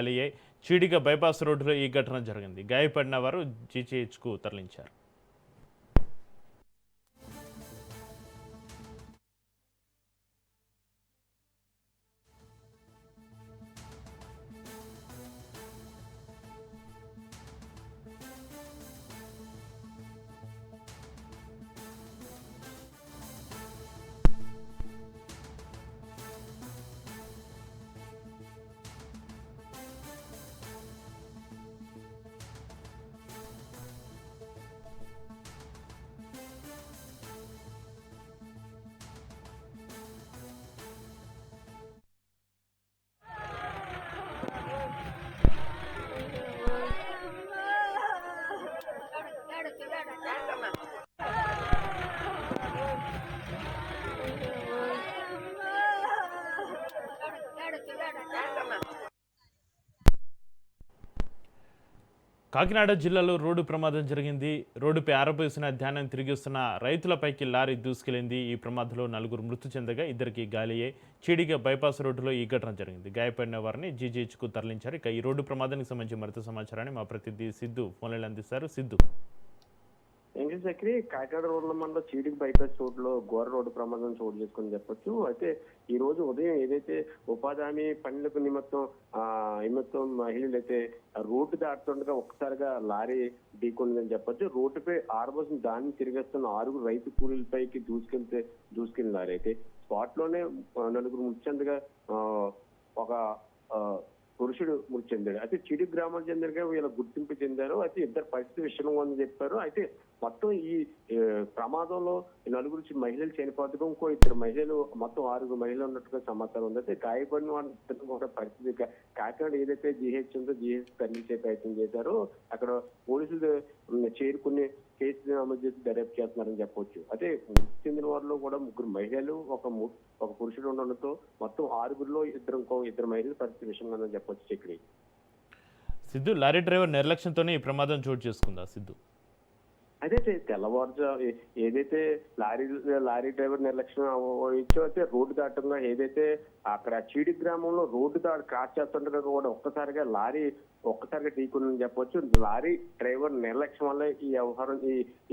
అలియే Cheediga bypass రోడ్డులో ఈ ఘటన జరిగింది. గాయపడిన వారు జీజీహెచ్కు తరలించారు. కాకినాడ జిల్లాలో రోడ్డు ప్రమాదం జరిగింది. రోడ్డుపై ఆరబోసిన ధాన్యం తిరిగిస్తున్న రైతులపైకి లారీ దూసుకెళ్లింది. ఈ ప్రమాదంలో 4 మృతి చెందగా 2కి గాలయ్యాయి. చీడిగ బైపాస్ రోడ్డులో ఈ ఘటన జరిగింది. గాయపడిన వారిని జీజీహెచ్కు తరలించారు. ఇక ఈ రోడ్డు ప్రమాదానికి సంబంధించి మరింత సమాచారాన్ని మా ప్రతినిధి సిద్ధు ఫోన్లైన్ అందిస్తారు. సిద్ధు, చక్రి కాకినాడ రోడ్ల మండలం చీడిగ బైపాస్ రోడ్లో ఘోర రోడ్డు ప్రమాదం చోటు చేసుకుని చెప్పొచ్చు. అయితే ఈ రోజు ఉదయం ఏదైతే ఉపాధి హామీ పనులకు నిమిత్తం మహిళలు అయితే రోడ్డు దాటుతుండగా ఒక్కసారిగా లారీ ఢీకొందని చెప్పొచ్చు. రోడ్డుపై ఆరబోసిన దాన్ని తిరిగేస్తున్న 6 రైతు కూలీలపైకి దూసుకెళ్ళిన లారీ అయితే స్పాట్ లోనే 4 మృతి చెందగా ఒక పురుషుడు మృతి చెందాడు. అయితే చీడిగ గ్రామానికి చెందినగా వీళ్ళ గుర్తింపు చెందారు. అయితే 2 పరిస్థితి విషయంగా ఉందని చెప్పారు. అయితే మొత్తం ఈ ప్రమాదంలో 4 మహిళలు చనిపోవడం, ఇంకో 2 మహిళలు, మొత్తం 6 మహిళలు ఉన్నట్టుగా సమాచారం ఉంది. అయితే గాయపడిన వాళ్ళ పరిస్థితి కాకినాడ ఏదైతే జీహెచ్ ఉందో జీహెచ్ తరలించే ప్రయత్నం చేశారో అక్కడ పోలీసులు చేరుకుని కేసు నమోదు చేసి దర్యాప్తు చేస్తున్నారని చెప్పవచ్చు. అయితే మృతి చెందిన వారిలో కూడా 3 మహిళలు, ఒక పురుషుడు ఉండడంతో మొత్తం 6లో 2 మహిళల పరిస్థితి విషయంగా ఉందని చెప్పొచ్చు. చక్రి, సిద్ధు, లారీ డ్రైవర్ నిర్లక్ష్యంతోనే ఈ ప్రమాదం చోటు చేసుకుందా? సిద్ధు, అదైతే తెల్లవారుజా ఏదైతే లారీ డ్రైవర్ నిర్లక్ష్యం వహించో అయితే రోడ్డు దాటంగా ఏదైతే అక్కడ చీడిగ గ్రామంలో రోడ్డు క్రాస్ చేస్తుండగా కూడా ఒక్కసారిగా ఢీకొందని చెప్పొచ్చు. లారీ డ్రైవర్ నిర్లక్ష్యం వల్ల ఈ వ్యవహారం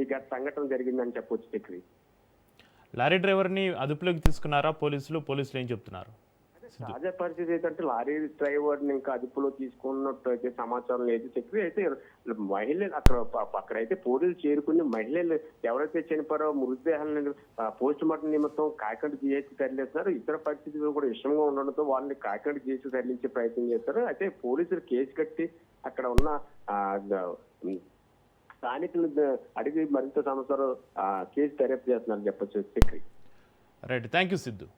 ఈ సంఘటన జరిగిందని చెప్పొచ్చు. చక్రి, లారీ డ్రైవర్ని అదుపులోకి తీసుకున్నారా పోలీసులు ఏం చెప్తున్నారు? తాజా పరిస్థితి ఏంటంటే లారీ డ్రైవర్ ని ఇంకా అదుపులో తీసుకున్నట్టు అయితే సమాచారం లేదు. చక్రి, అయితే మహిళలు అక్కడైతే పోలీసులు చేరుకుని మహిళలు ఎవరైతే చనిపోయారో మృతదేహాలను పోస్ట్ మార్టం నిమిత్తం కాకినాడ జీహెచ్ తరలిస్తున్నారు. ఇతర పరిస్థితులు కూడా విషమంగా ఉండడంతో వాళ్ళని కాకినాడ జీహెచ్ తరలించే ప్రయత్నం చేస్తారు. అయితే పోలీసులు కేసు కట్టి అక్కడ ఉన్న స్థానికులు అడిగి మరింత సమాచారం కేసు దర్యాప్తు చేస్తున్నారు చెప్పొచ్చు. Chakri, right, thank you Siddhu.